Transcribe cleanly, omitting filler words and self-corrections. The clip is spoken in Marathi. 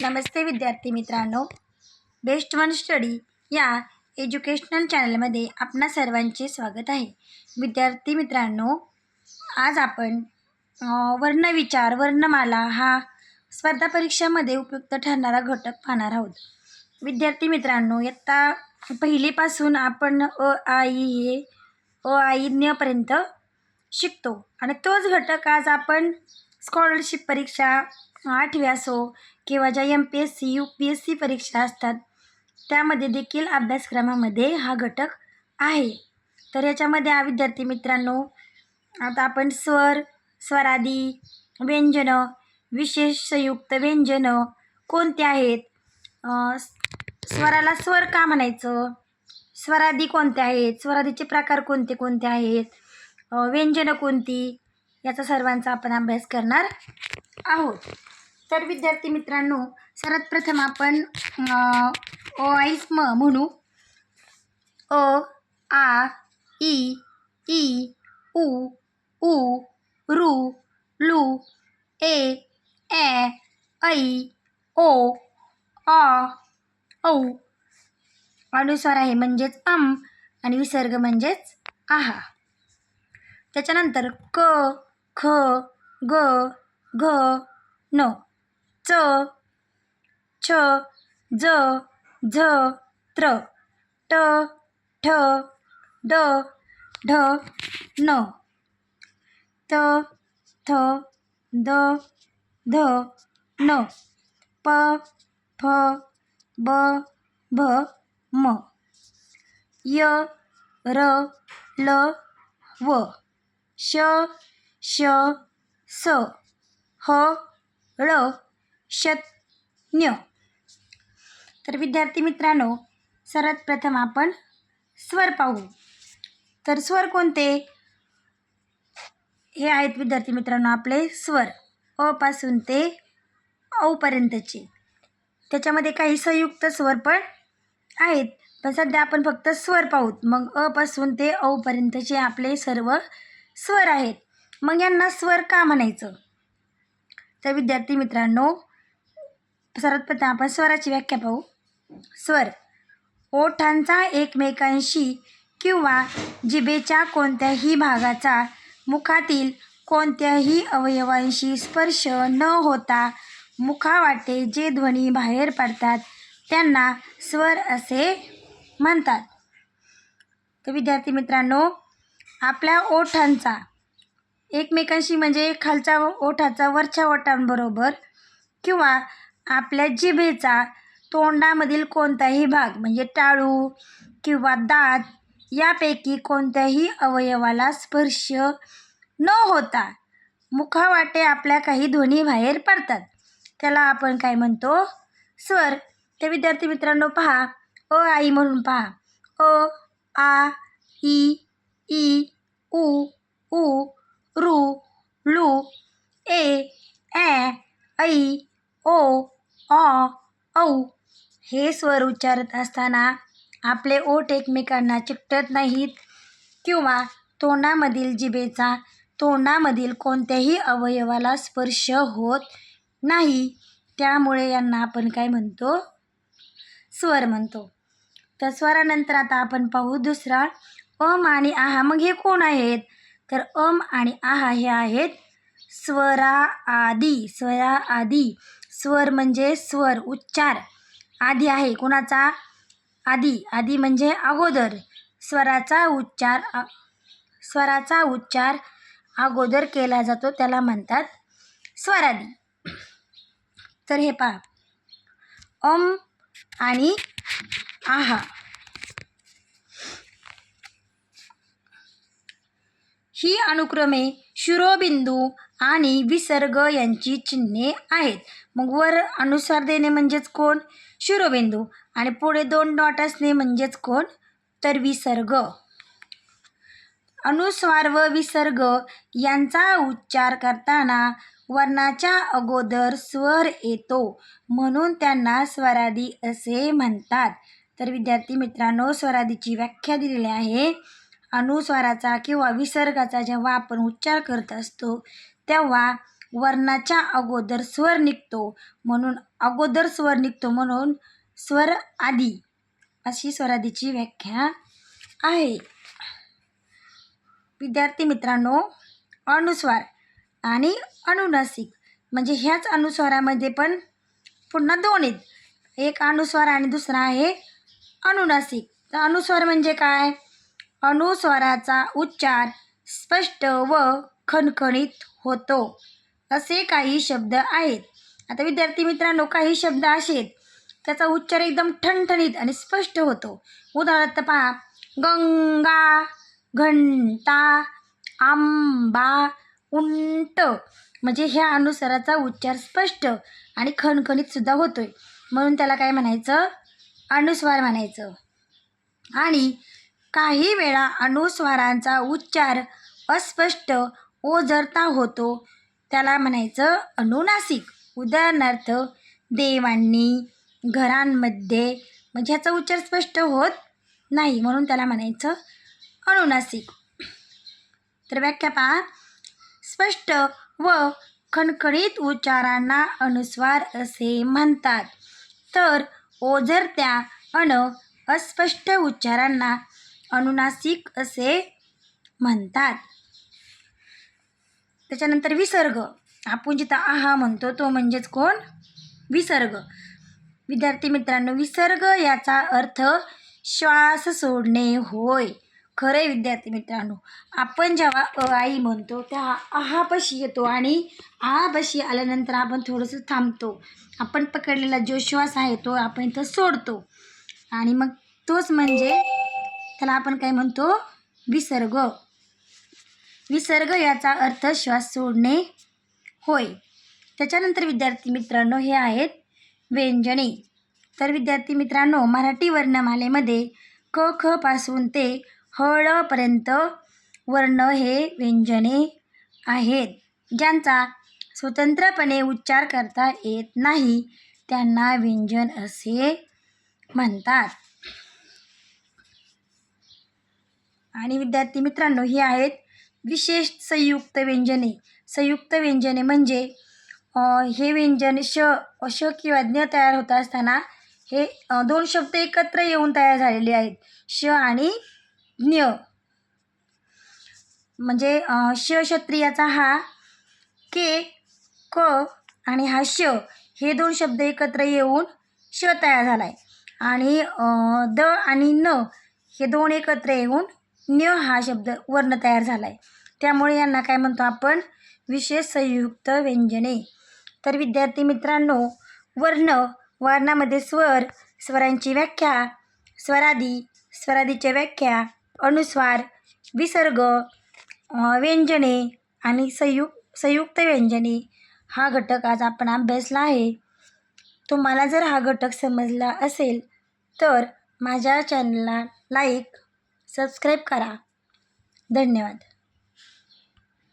नमस्ते विद्यार्थी मित्रांनो, बेस्ट वन स्टडी या एज्युकेशनल चॅनलमध्ये आपणा सर्वांचे स्वागत आहे. विद्यार्थी मित्रांनो, आज आपण वर्णविचार वर्णमाला हा स्पर्धा परीक्षामध्ये उपयुक्त ठरणारा घटक पाहणार आहोत. विद्यार्थी मित्रांनो, इयत्ता पहिलीपासून आपण अ आ इ हे अ आ इ न्य पर्यंत शिकतो आणि तोच घटक आज आपण स्कॉलरशिप परीक्षा 8वी असो किंवा ज्या MPSC UPSC परीक्षा असतात त्यामध्ये देखील अभ्यासक्रमामध्ये हा घटक आहे. तर याच्यामध्ये विद्यार्थी मित्रांनो, आता आपण स्वर, स्वरादी, व्यंजनं, विशेष संयुक्त व्यंजनं कोणते आहेत, स्वराला स्वर का म्हणायचं, स्वरादी कोणते आहेत, स्वरादीचे प्रकार कोणते कोणते आहेत, व्यंजनं कोणती, याचा सर्वांचा आपण अभ्यास करणार आहोत. तर विद्यार्थी मित्रांनो, सर्वात प्रथम आपण म्हणू. अ, आ, इ, उ, ऊ, ऋ, लू, ए, ऐ, ओ, अ, औ. अनुस्वार आहे म्हणजेच आणि विसर्ग म्हणजेच आहा. त्याच्यानंतर क, ख, ग, घ, न, च, छ, ज, झ, त्र, ट, ठ, ड, ढ, न, त, थ, द, ध, न, प, फ, ब, भ, म, य, र, ल, व, श, श, स, ह, ळ, शत, न्य. तर विद्यार्थी मित्रांनो, सर्वात प्रथम आपण स्वर पाहू. तर स्वर कोणते हे आहेत विद्यार्थी मित्रांनो, आपले स्वर अ पासून ते औ पर्यंतचे. त्याच्यामध्ये काही संयुक्त स्वर पण आहेत, पण सध्या आपण फक्त स्वर पाहूत. मग अ पासून ते औ पर्यंतचे आपले सर्व स्वर आहेत. मग यांना स्वर का म्हणायचं? तर विद्यार्थी मित्रांनो, सर्वात प्रथम आपण स्वराची व्याख्या पाहू. स्वर ओठांचा एकमेकांशी किंवा जिभेच्या कोणत्याही भागाचा मुखातील कोणत्याही अवयवांशी स्पर्श न होता मुखावाटे जे ध्वनी बाहेर पडतात त्यांना स्वर असे म्हणतात. तर विद्यार्थी मित्रांनो, आपल्या ओठांचा एकमेकांशी म्हणजे खालच्या ओठाचा वरच्या ओठांबरोबर किंवा आपल्या जिभेचा तोंडामधील कोणताही भाग म्हणजे टाळू किंवा दात यापैकी कोणत्याही अवयवाला स्पर्श न होता मुखावाटे आपल्या काही ध्वनी बाहेर पडतात, त्याला आपण काय म्हणतो? स्वर. ते विद्यार्थी मित्रांनो पहा, अ आई म्हणून पहा. अ, आ, इ, उ, ऋ, लू, ए, ऐ, ओ, अ, औ. हे स्वर उच्चारत असताना आपले ओठ एकमेकांना चिकटत नाहीत किंवा तोंडामधील जिभेचा तोंडामधील कोणत्याही अवयवाला स्पर्श होत नाही, त्यामुळे यांना आपण काय म्हणतो? स्वर म्हणतो. तर स्वरानंतर आता आपण पाहू दुसरा आणि आहा. मग हे कोण आहेत? तर आणि आहा हे आहेत स्वराआदी. स्वराआदी. स्वर म्हणजे स्वर उच्चार. आधी आहे कोणाचा? आधी म्हणजे अगोदर. स्वराचा उच्चार अगोदर केला जातो त्याला म्हणतात स्वरादी. तर हे पहा, आणि आहा. ही अनुक्रमे शिरोबिंदू आणि विसर्ग यांची चिन्हे आहेत. मग वर अनुस्वार देणे म्हणजेच कोण? शिरोबिंदू. आणि पुढे 2 डॉट असणे म्हणजेच कोण? तर विसर्ग. अनुस्वार व विसर्ग यांचा उच्चार करताना वर्णाच्या अगोदर स्वर येतो म्हणून त्यांना स्वरादी असे म्हणतात. तर विद्यार्थी मित्रांनो, स्वरादीची व्याख्या दिलेली आहे. अनुस्वाराचा किंवा विसर्गाचा जेव्हा आपण उच्चार करत असतो तेव्हा वर्णाच्या अगोदर स्वर निघतो म्हणून स्वर आदी अशी स्वरादीची व्याख्या आहे. विद्यार्थी मित्रांनो, अनुस्वार आणि अनुनासिक म्हणजे ह्याच अनुस्वारामध्ये पण पुन्हा दोन आहेत. एक अनुस्वार आणि दुसरा आहे अनुनासिक. तर अनुस्वार म्हणजे काय? अनुस्वाराचा उच्चार स्पष्ट व खणखणीत होतो असे काही शब्द आहेत. आता विद्यार्थी मित्रांनो, काही शब्द असे आहेत त्याचा उच्चार एकदम ठणठणीत आणि स्पष्ट होतो. उदाहरणार्थ पहा, गंगा, घंटा, आंबा, उंट म्हणजे ह्या अनुस्वाराचा उच्चार स्पष्ट आणि खणखणीत सुद्धा होतोय म्हणून त्याला काय म्हणायचं? अनुस्वार म्हणायचं. आणि काही वेळा अनुस्वारांचा उच्चार अस्पष्ट ओझरता होतो त्याला म्हणायचं अनुनासिक. उदाहरणार्थ देवांनी, घरांमध्ये म्हणजे ह्याचा उच्चार स्पष्ट होत नाही म्हणून त्याला म्हणायचं अनुनासिक. तर व्याख्या पहा, स्पष्ट व खणखणीत उच्चारांना अनुस्वार असे म्हणतात, तर ओझरत्या अस्पष्ट उच्चारांना अनुनासिक असे म्हणतात. त्याच्यानंतर विसर्ग. आपण जिथं आहा म्हणतो तो म्हणजेच कोण? विसर्ग. विद्यार्थी मित्रांनो, विसर्ग याचा अर्थ श्वास सोडणे होय. खरे विद्यार्थी मित्रांनो, आपण जेव्हा अ आई म्हणतो तेव्हा आहापाशी येतो आणि आहापाशी आल्यानंतर आपण थोडंसं थांबतो. आपण पकडलेला जो श्वास आहे तो आपण इथं सोडतो आणि मग तोच म्हणजे त्याला आपण काय म्हणतो? विसर्ग. विसर्ग याचा अर्थ श्वास सोडणे होय. त्याच्यानंतर विद्यार्थी मित्रांनो, हे आहेत व्यंजने. तर विद्यार्थी मित्रांनो, मराठी वर्णमालेमध्ये क ख पासून ते हळ पर्यंत वर्ण हे व्यंजने आहेत. ज्यांचा स्वतंत्रपणे उच्चार करता येत नाही त्यांना व्यंजन असे म्हणतात. आणि विद्यार्थी मित्रांनो, हे आहेत विशेष संयुक्त व्यंजने. संयुक्त व्यंजने म्हणजे हे व्यंजन श किंवा ज्ञ तयार होत असताना हे दोन शब्द एकत्र येऊन तयार झालेले आहेत. श आणि ज्ञ म्हणजे श क्षत्रियाचा हा, के, क आणि हा श हे दोन शब्द एकत्र येऊन श तयार झाला आहे. आणि द आणि न हे दोन एकत्र येऊन न्य हा शब्द वर्ण तयार झाला आहे. त्यामुळे यांना काय म्हणतो आपण? विशेष संयुक्त व्यंजने. तर विद्यार्थी मित्रांनो, वर्णामध्ये स्वर, स्वरांची व्याख्या, स्वरादी, स्वरादीच्या व्याख्या, अनुस्वार, विसर्ग, व्यंजने आणि संयुक्त व्यंजने हा घटक आज आपण अभ्यासला आहे. तुम्हाला जर हा घटक समजला असेल तर माझ्या चॅनलला लाईक, सबस्क्राईब करा. धन्यवाद.